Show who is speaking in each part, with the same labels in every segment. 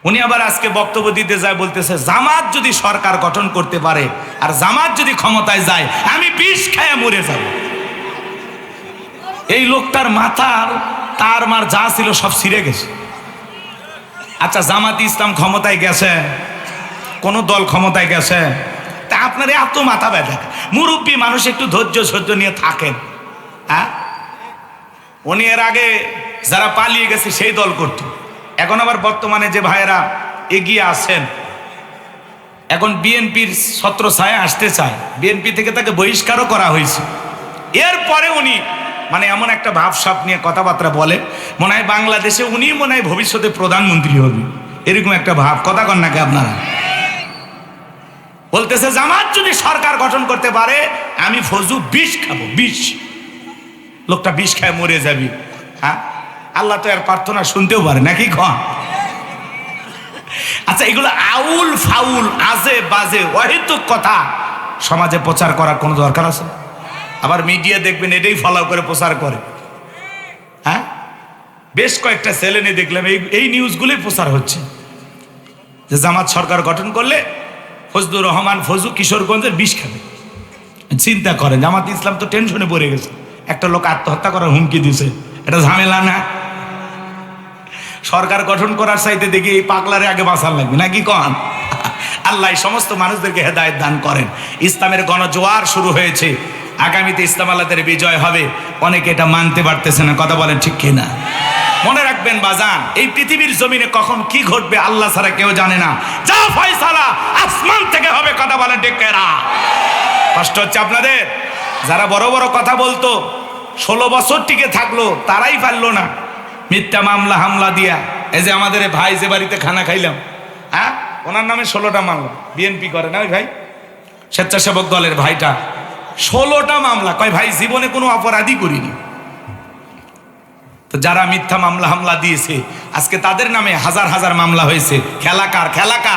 Speaker 1: উনি আবার আজকে বক্তব্য দিতে যায়, বলতেছে জামাত যদি সরকার গঠন করতে পারে আর জামাত যদি ক্ষমতায় যায় আমি বিষ খেয়ে মরে যাব। এই লোকটার মাথার তার মার যা ছিল সব ছিঁড়ে গেছে। আচ্ছা, জামাত ইসলাম ক্ষমতায় গেছে, কোন দল ক্ষমতায় গেছে, তা আপনার এত মাথা ব্যথা? মুরব্বী মানুষ, একটু ধৈর্য সহ্য নিয়ে থাকেন। হ্যাঁ, উনি এর আগে যারা পালিয়ে গেছে সেই দল করত, এখন আবার বর্তমানে যে ভাইয়েরা এগিয়ে আছেন, এখন বিএনপির ছত্রছায়ায় আসতে চায়, বিএনপি থেকে তাকে বহিষ্কারও করা হয়েছে। এরপরে উনি মানে এমন একটা ভাবসাব নিয়ে কথাবার্তা বলে, মনে হয় বাংলাদেশে উনি মনে হয় ভবিষ্যতে প্রধানমন্ত্রী হবে, এরকম একটা ভাব। কথা কন নাকি আপনারা? বলতেছে জামাত যদি সরকার গঠন করতে পারে আমি ফজু বিষ খাবো, বিষ। লোকটা বিষ খায় মরে যাবি। হ্যাঁ, আল্লাহ তো এর প্রার্থনা শুনতেও পারে নাকি কন? আচ্ছা, এগুলো আউল ফাউল আজে বাজে অহেতুক কথা সমাজে প্রচার করার কোনো দরকার আছে? আবার মিডিয়া দেখবেন এটাই ফলো করে প্রচার করে। হ্যাঁ, বেশ কয়েকটা চ্যানেলে দেখলাম এই নিউজগুলোই প্রচার হচ্ছে যে জামাত সরকার গঠন করলে ফজলুর রহমান ফজু কিশোরগঞ্জের বিষ খাবে। চিন্তা করেন, জামাত ইসলাম তো টেনশনে পড়ে গেছে, একটা লোক আত্মহত্যা করার হুমকি দিছে, এটা ঝামেলা না? সরকার গঠন করার চাইতে দেখি এই পাগলারে আগে বাঁচার লাগবে নাকি কন? আল্লাহ সমস্ত মানুষদেরকে হেদায়েত দান করেন। ইসলামের গণজোয়ার শুরু হয়েছে, আগামীতে ইসলাম আল্লাহদের বিজয় হবে। অনেকে এটা মানতে পারতেছে না, কথা বলেন ঠিক কিনা? মনে রাখবেন বাজান, এই পৃথিবীর জমিনে কখন কি ঘটবে আল্লাহ ছাড়া কেউ জানে না। যা ফয়সালা আসমান থেকে হবে, কথা বলেন ঠিক কিনা? কষ্ট হচ্ছে আপনাদের? যারা বড় বড় কথা বলতো 16 বছর টিকে থাকলো, তারাই পারলো না মিথ্যা মামলা হামলা দিয়া। এই যে আমাদের ভাই যে বাড়িতে খানা খাইলাম, হ্যাঁ, ওনার নামে 16টা মামলা। বিএনপি করে না ওই ভাই, স্বেচ্ছাসেবক দলের ভাইটা, 16টা মামলা। কয় ভাই জীবনে কোনো অপরাধী করিনি। তো যারা মিথ্যা মামলা হামলা দিয়েছে আজকে তাদের নামে হাজার হাজার মামলা হয়েছে। খেলাকার খেলাকা,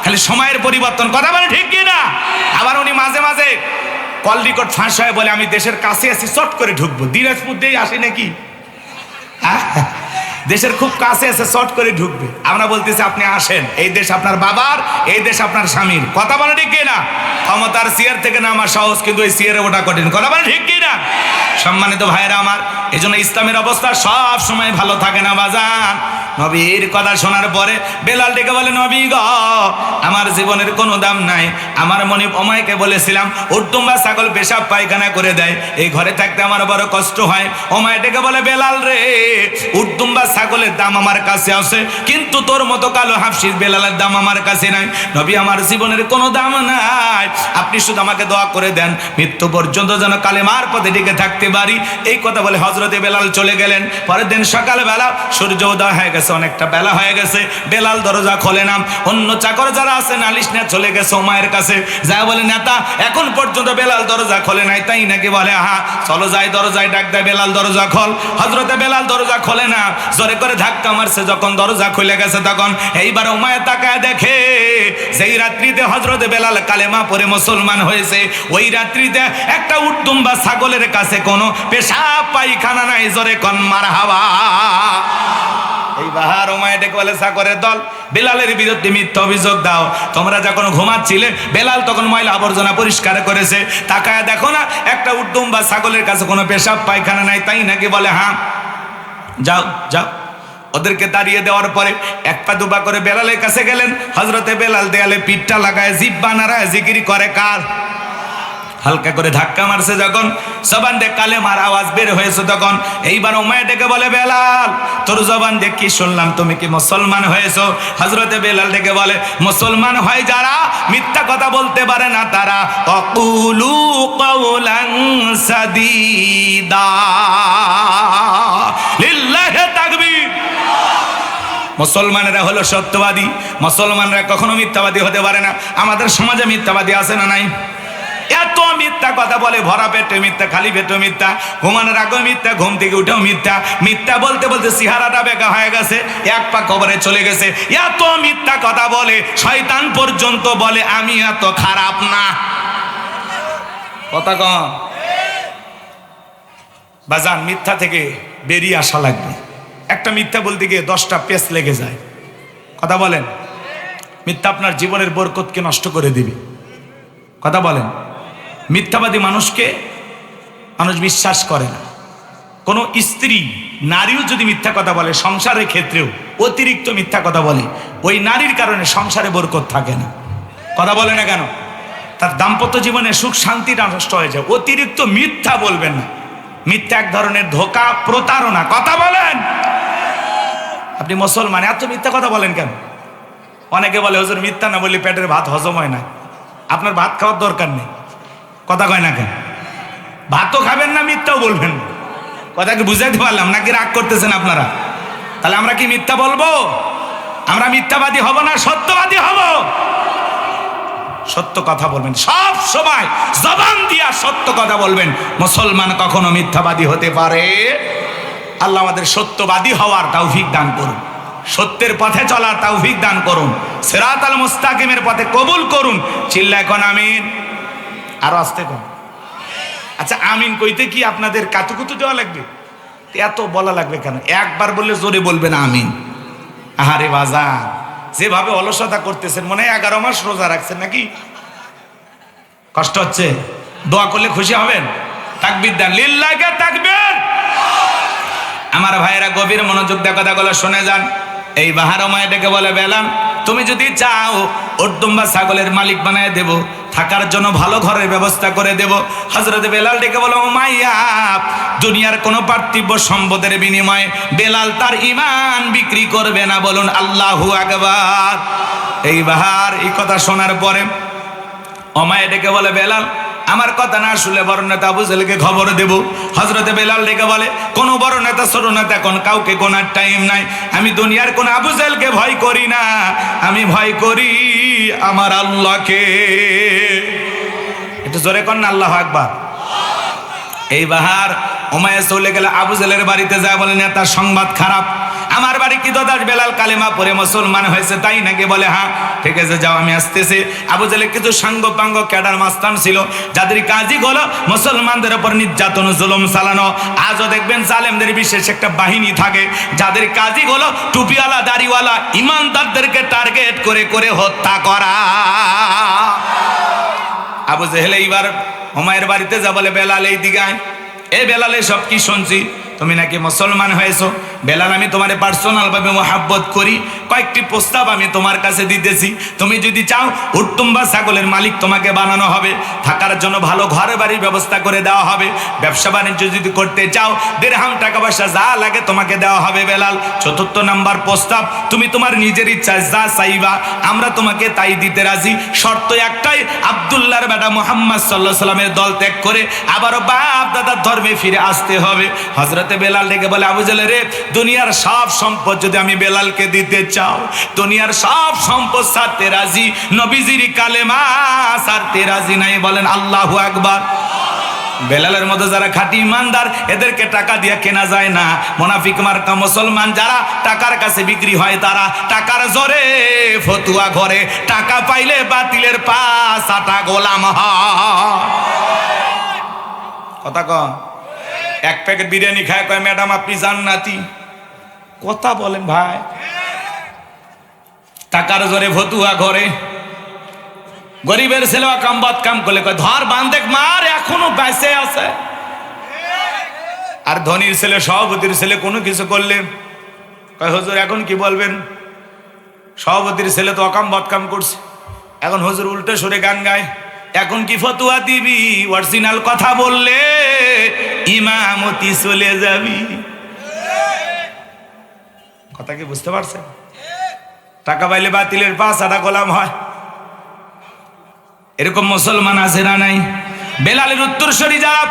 Speaker 1: খালি সময়ের পরিবর্তন, কথা বলে ঠিক কিনা? আবার উনি মাঝে মাঝে কল রেকর্ড ফাঁস হয় বলে আমি দেশের কাছে আছি, চট করে ঢুকবো। দিনাজপুর দিয়েই আসি নাকি? দেশের খুব কাছে আছে, চট করে ঢুকবে। আমরা বলতেছি আপনি আসেন, এই দেশ আপনার বাবার, এই দেশ আপনার স্বামীর। কথা বলে ঠিক কিনা? ক্ষমতার চেয়ার থেকে নামা সহজ, কিন্তু এই চেয়ারে ওটা কঠিন। কথা বলে ঠিক কিনা? সম্মানিত ভাইরা আমার, এই জন্য ইসলামের অবস্থা সব সময় ভালো থাকে না বাজান। নবীর কথা শোনার পরে বেলাল ডেকে বলে, নবী গো, আমার জীবনের কোনো দাম নাই। আমার মনে ওমাইকে বলেছিলাম উট্টুম্বা ছাগল পেশাব পায়খানা করে দেয়, এই ঘরে থাকতে আমার বড় কষ্ট হয়। ওমাই ডেকে বলে, বেলাল রে, উট্টুম্বা ছাগলের দাম আমার কাছে আছে, কিন্তু তোর মতো কালো হাফসিস বেলালের দাম আমার কাছে নাই। নবী, আমার জীবনের কোনো দাম নাই, আপনি শুধু আমাকে দোয়া করে দেন মৃত্যু পর্যন্ত যেন কালেমার পথে টিকে থাকতে পারি। এই কথা বলে হযরতে বেলাল চলে গেলেন। পরের দিন সকালবেলা সূর্য উদয় হয়ে গেছে, অনেকটা বেলা হয়ে গেছে। বেলাল দরজা খোলে না। অন্য চাকর যারা আছে নালিশ নিয়ে চলে গেছে ওমায়ের কাছে, যা বলে, নেতা এখন পর্যন্ত বেলাল দরজা খোলে নাই, তাই নাকি? বলে, হ্যাঁ। চলো যাই, দরজায় ডাক দেয়, বেলাল দরজা খোল। হযরতে বেলাল দরজা খোলে না, জোরে করে ধাক্কা মারছে। যখন দরজা খুলে গেছে তখন এইবার ওমায়ে তাকায় দেখে যেই রাত্রিতে হযরতে বেলাল কালেমা পড়ে মুসলমান হয়েছে, ওই রাত্রিতে একটা উটদুম্বা ছাগলের কাছে কোনো পেশাব পায়খানা নাই। জোরে কোন মারহাবা। এই বাহার ওমায়ে ডেকে বলে, চাকরের দল, বেলালের বিরুদ্ধে মিথ্যা অভিযোগ দাও। তোমরা যখন ঘুমাচ্ছিলে বেলাল তখন ময়লা আবর্জনা পরিষ্কার করেছে, তাকায় দেখো না একটা উটদুম্বা ছাগলের কাছে কোনো পেশাব পায়খানা নাই, তাই নাকি? বলে, হ্যাঁ। যাও যাও। ওদেরকে দাঁড়িয়ে দেওয়ার পরে এক পা দুপা করে বেলালের কাছে গেলেন। হযরতে বেলাল দেয়ালে পিঠটা লাগায় জিহ্বা নাড়ায় জিকির করে কার? হালকা করে ধাক্কা মারছে যখন, জবান দিয়ে কালেমার আওয়াজ বের হয়েছে তখন এইবার ওমায়ে ডেকে বলে, বেলাল তোর জবান দিয়ে কি শুনলাম, তুমি কি মুসলমান হয়েছো? হযরতে বেলাল ডেকে বলে, মুসলমান হয় যারা মিথ্যা কথা বলতে পারে না তারা। অকুলু কাওলান সাদীদা, লিল্লাহি তাকবীর। মুসলমানেরা হলো সত্যবাদী, মুসলমানরা কখনো মিথ্যাবাদী হতে পারে না। আমাদের সমাজে মিথ্যাবাদী আছে না নাই? এত মিথ্যা কথা বলে, ভরা পেটে মিথ্যা, খালি পেটে মিথ্যা, ঘুমানোর আগে মিথ্যা, ঘুম থেকে উঠেও মিথ্যা। মিথ্যা বলতে বলতে চেহারাটা বেঁকা হয়ে গেছে, এক পা কবরে চলে গেছে। এত মিথ্যা কথা বলে শয়তান পর্যন্ত বলে আমি এত খারাপ না। কথা কম বাজান, মিথ্যা থেকে বেরিয়ে আসা লাগবে। একটা মিথ্যা বলতে গিয়ে 10টা পেস লেগে যায়। কথা বলেন। মিথ্যা আপনার জীবনের বরকতকে নষ্ট করে দিবে। কথা বলেন। মিথ্যাবাদী মানুষকে মানুষ বিশ্বাস করে না। কোনো স্ত্রী, নারীও যদি মিথ্যা কথা বলে, সংসারের ক্ষেত্রেও অতিরিক্ত মিথ্যা কথা বলে, ওই নারীর কারণে সংসারে বরকত থাকে না। কথা বলে না কেন? তার দাম্পত্য জীবনে সুখ শান্তিটা নষ্ট হয়ে যায়। অতিরিক্ত মিথ্যা বলবেন না। মিথ্যা এক ধরনের ধোঁকা, প্রতারণা। কথা বলেন। আপনি মুসলমান, এত মিথ্যা কথা বলেন কেন? অনেকে বলে হুজুর মিথ্যা না বললে পেটের ভাত হজম হয় না। আপনার ভাত খাওয়ার দরকার নেই। কথা কয় না কেন? ভাতও খাবেন না, মিথ্যাও বলবেন না। কথা কি বুঝাইতে পারলাম নাকি রাগ করতেছেন আপনারা? তাহলে আমরা কি মিথ্যা বলবো? আমরা মিথ্যাবাদী হব না সত্যবাদী হব? সত্য কথা বলবেন সব সময়, জবান দিয়া সত্য কথা বলবেন। মুসলমান কখনো মিথ্যাবাদী হতে পারে? আল্লাহ আমাদের সত্যবাদী হওয়ার তৌফিক দান করুন, সত্যের পথে চলার তৌফিক দান করুন, সিরাতাল মুস্তাকিমের পথে কবুল করুন। চিল্লায় কোন আমিন। আরো আস্তে কোন। আচ্ছা, আমিন কইতে কি আপনাদের কাতুকুতু দেওয়া লাগবে? এত বলা লাগবে কেন? একবার বললে জোরে বলবেন আমিন। আহারে বাজার, যেভাবে অলসতা করতেছেন মনে হয় 11 মাস রোজা রাখছেন নাকি? কষ্ট হচ্ছে? দোয়া করলে খুশি হবেন। তাকবীর দেন, লিল্লাহি তাকবীর। আমার ভাইয়েরা গভীর মনোযোগ দিয়ে কথাগুলো শুনে যান। এই বাহারমায় ডেকে বলে বেলাল, তুমি যদি চাও উটদুম্বা ছাগলের মালিক বানায় দেব, থাকার জন্য ভালো ঘরের ব্যবস্থা করে দেব। হযরত বেলাল ডেকে বলো, মাইয়া দুনিয়ার কোনো পার্থিব সম্পদের বিনিময়ে বেলাল তার ঈমান বিক্রি করবে না। বলুন আল্লাহু আকবার। এই বাহার এই কথা শোনার পরে ওমায় ডেকে বলে, বেলাল আমার কথা না শুনলে বড় নেতা আবু জেহেলকে খবর দেব। হযরতে বেলাল ডেকে বলে, কোন বড় নেতা ছোট নেতা কোন কাউকে কোনার টাইম নাই। আমি দুনিয়ার কোন আবু জেহেলকে ভয় করি না, আমি ভয় করি আমার আল্লাহকে। একটু জোরে কর না আল্লাহু আকবার। এই বাহার উমাইয়া চলে গেলে আবু জেহেলের বাড়িতে যায়, বলে নেতার সংবাদ খারাপ। আমার বাড়ি কি দাস বেলাল কালেমা পড়ে মুসলমান হয়েছে তাই নাকি? বলে হ্যাঁ। ঠিক আছে যাও, আমি আসতেছি। আবু জেহেলের কিছু সাঙ্গ পাঙ্গ ক্যাডার মাস্তান ছিল, যাদের কাজই হলো মুসলমানদের উপর নির্যাতন জুলুম চালানো। আজও দেখবেন জালেমদের বিশেষ একটা বাহিনী থাকে, যাদের কাজই হলো টুপিওয়ালা দাড়িওয়ালা ইমানদারদেরকে টার্গেট করে করে হত্যা করা। আবু জেহেল এইবার হুমায়ের বাড়িতে যা বলে, বেলাল এই দিকে আয়। এ বেলাল সব কি শুনছি, তুমি নাকি মুসলমান হয়েছো। বেলাল আমি তোমার পার্সোনাল ভাবে মহাব্বত করি, কয়েকটি প্রস্তাব আমি তোমার কাছে দিতেছি। তুমি যদি চাও উট্টুম্বা ছাগলের মালিক তোমাকে বানানো হবে, থাকার জন্য ভালো ঘরে বাড়ির ব্যবস্থা করে দেওয়া হবে, ব্যবসা বাণিজ্য যদি করতে চাও দিরহাম টাকা পয়সা যা লাগে তোমাকে দেওয়া হবে। বেলাল 4 নাম্বার প্রস্তাব, তুমি তোমার নিজের ইচ্ছায় যা চাইবা আমরা তোমাকে তাই দিতে রাজি। শর্ত একটাই, আব্দুল্লাহর বেটা মুহাম্মদ সাল্লাল্লাহু আলাইহি সাল্লামের দল ত্যাগ করে আবারও বাপ দাদার ধর্মে ফিরে আসতে হবে। হযরতে বেলাল ডেকে বলে, আবু জেহেল রে, দুনিয়ার সব সম্পদ যদি আমি বেলালকে দিতে চাও, দুনিয়ার সব সম্পদ ছাড়তে রাজি, নবীজির কালেমা ছাড়তে রাজি নাই। বলেন আল্লাহু আকবার। বেলালের মতো যারা খাঁটি ইমানদার, এদেরকে টাকা দিয়ে কেনা যায় না। মুনাফিক মার্কা মুসলমান যারা টাকার কাছে বিক্রি হয়, তারা টাকার জোরে ফতুয়া ঘরে, টাকা পাইলে বাতিলের পাঁচ আটা গোলাম হয়। কথা কন। এক প্যাকেট বিরিয়ানি খায় কয় ম্যাডাম আপনি জান্নাতি। কথা বলেন ভাই। টাকার জোরে ফতুয়া ঘরে, গরিবের ছেলে কাম বাদ কাম করলে কয় ধর বান্ধেক মার, এখনো বেঁচে আছে। আর ধনীর ছেলে সভাপতির ছেলে কোনো কিছু করলে কয় হুজুর এখন কি বলবেন, সভাপতির ছেলে তো অকাম বদকাম করছে, এখন হুজুর উল্টো সরে গান গায়, এখন কি ফতুয়া দিবি, অরিজিনাল কথা বললে ইমামতি চলে যাবি। কথা কি বুঝতে পারছেন? টাকা পাইলে বাতিলের পাঁচ আটা গোলাম হয়। এরকম মুসলমান আছে না নাই? বেলালের উত্তরসূরি যারা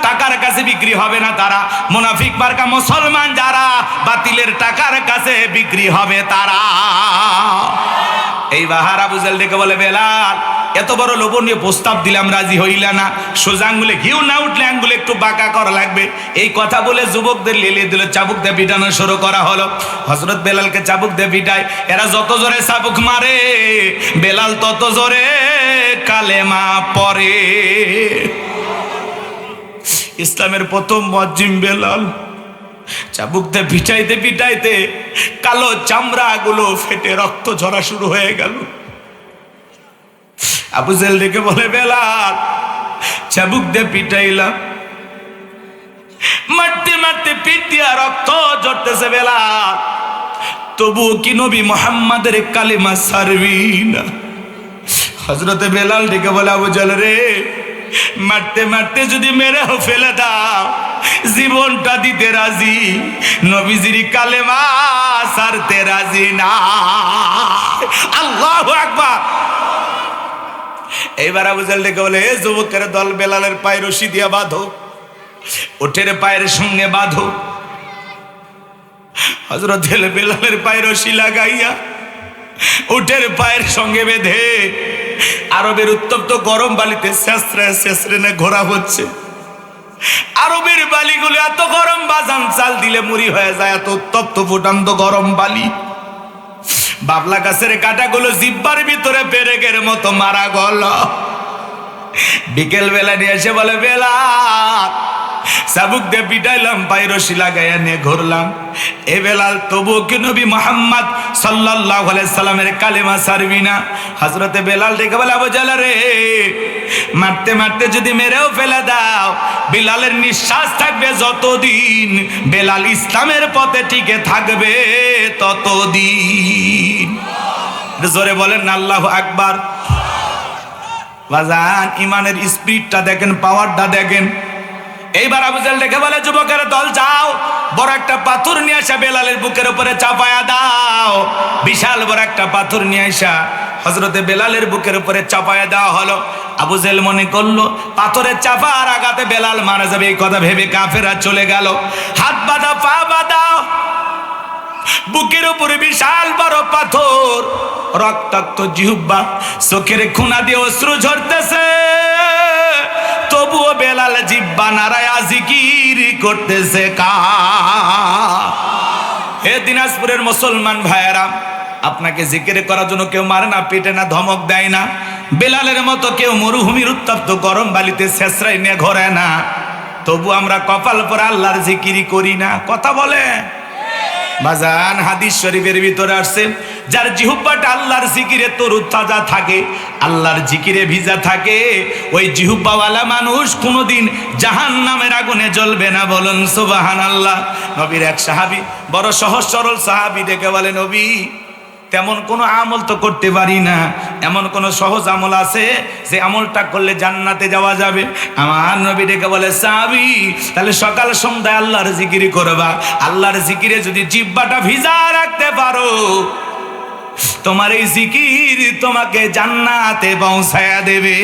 Speaker 1: টাকার কাছে বিক্রি হবে না তারা, মুনাফিক মার্কা মুসলমান যারা বাতিলের টাকার কাছে বিক্রি হবে তারা। এই বাহার আবু জেহেল ডেকে বলে, বেলাল এত বড় লোভনীয় প্রস্তাব দিলাম রাজি হইলা না, সোজা আঙ্গুলে ঘিউ না উঠলে আঙ্গুলে একটু বাঁকা করা লাগবে। এই কথা বলে যুবকদের লেলিয়ে দিল, চাবুক দিয়ে পিটানো শুরু করা হলো। হযরত বেলালকে চাবুক দিয়ে পিটায়, এরা যত জোরে চাবুক মারে বেলাল তত জোরে কালেমা পড়ে। ইসলামের প্রথম মুয়াজ্জিন বেলাল, চাবুকতে পিটাইতে পিটাইতে কালো চামড়াগুলো ফেটে রক্ত ঝরা শুরু হয়ে গেল। আবু জেহেল ডেকে বলে, বেলাল চাবুক দিয়ে পিটাইলাম, মারতে মারতে পিঠ দিয়া রক্ত ঝরতেছে বেলাল, তবুও কি নবী মুহাম্মাদের কালিমা ছাড়বি না? হযরতে বেলাল ডেকে বলে, আবু জেহেল রে, মারতে মারতে যদি মেরেও ফেলে দাও, জীবনটা দিতে রাজি, নবীজির কালেমা ছাড়তে রাজি না। আল্লাহু আকবার। এইবার আবু জেহেল ডেকে বলে, এ যুবকের দল, বেলালের পায়ে রশি দিয়া বাঁধো, উটের পায়ের সঙ্গে বাঁধো। হযরত বেলালের পায়ে রশি লাগাইয়া উটের পায়ের সঙ্গে বেঁধে আরবের উত্তপ্ত গরম বালিতে শেষরে শেষরে ঘোরা হচ্ছে। আরবের বালিগুলো এত গরম, বাজান চাল দিলে মুড়ি হয়ে যায়, এত উত্তপ্ত ফুটান্ত গরম বালি। বাবলা গাছের কাঁটাগুলো জিব্বার ভিতরে পেরেকের মতো মারা গেল। বিকেল বেলা নিয়ে এসে বলে, বেলাল চাবুক দিয়ে পিটাইলাম, পায়ে রশি লাগাইয়া নিয়ে ঘুরলাম, এ বেলাল তবুও কি নবী মুহাম্মদ সাল্লাল্লাহু আলাইহি সাল্লামের কালেমা ছাড়বি না? হযরতে বেলাল ডেকে বলে, আবু জেহেল রে, মারতে মারতে যদি মেরেও ফেলে দাও, বেলালের নিঃশ্বাস থাকবে যতদিন, বেলাল ইসলামের পথে টিকে থাকবে ততদিন। জোরে বলেন না আল্লাহু আকবার। বাজান, ইমানের স্পিরিটটা দেখেন, পাওয়ারটা দেখেন। এইবার আবু জেহেল ডেকে বলে, যুবকের দল যাও, বড় একটা পাথর নিয়ে আসা বেলালের বুকের উপরে চাপায়া দাও। বিশাল বড় একটা পাথর নিয়ে আসা হযরতে বেলালের বুকের উপরে চাপায়া দেওয়া হলো। আবু জেহেল মনে করলো পাথরের চাপার আঘাতে বেলাল মারা যাবে, এই কথা ভেবে কাফেররা চলে গেল। হাত বাঁধা, পা বাঁধা, বুকের উপরে বিশাল বড় পাথর, রক্তাক্ত জিহ্বা, চোখের খুনা দিয়ে অশ্রু ঝরতেছে, তবুও বেলাল জিহ্বা নাড়ায়া জিকির করতেছে। হে দিনাজপুরের মুসলমান ভাইয়েরা, আপনাকে জিকির করার জন্য কেউ মারে না, পেটে না, ধমক দেয় না। বেলালের মতো কেউ মরুভূমির উত্তপ্ত গরম বালিতে শেষরাই নিয়ে ঘরে না, তবু আমরা কপাল পরে আল্লাহর জিকিরি করি না। কথা বলে বাজান, হাদিস শরীফের ভিতরে আসছে, যার জিহ্বাটা আল্লাহর জিকিরে তরুতাজা থাকে, আল্লাহর জিকিরে ভিজা থাকে, ওই জিহ্বাওয়ালা মানুষ কোনোদিন জাহান্নামের আগুনে জ্বলবে না। বলুন সুবহানাল্লাহ। নবীর এক সাহাবী, বড় সহজ সরল সাহাবী, ডেকে বলে, নবী তেমন কোনো আমল তো করতে পারি না, এমন কোন সহজ আমল আছে যে আমলটা করলে জান্নাতে যাওয়া যাবে? আমার নবী ডেকে বলে, সাহাবী তাহলে সকাল সন্ধ্যায় আল্লাহর জিকির করবা। আল্লাহর জিকিরে যদি জিহ্বাটা ভিজা রাখতে পারো, তোমার এই জিকির তোমাকে জান্নাতে পৌঁছায়া দেবে।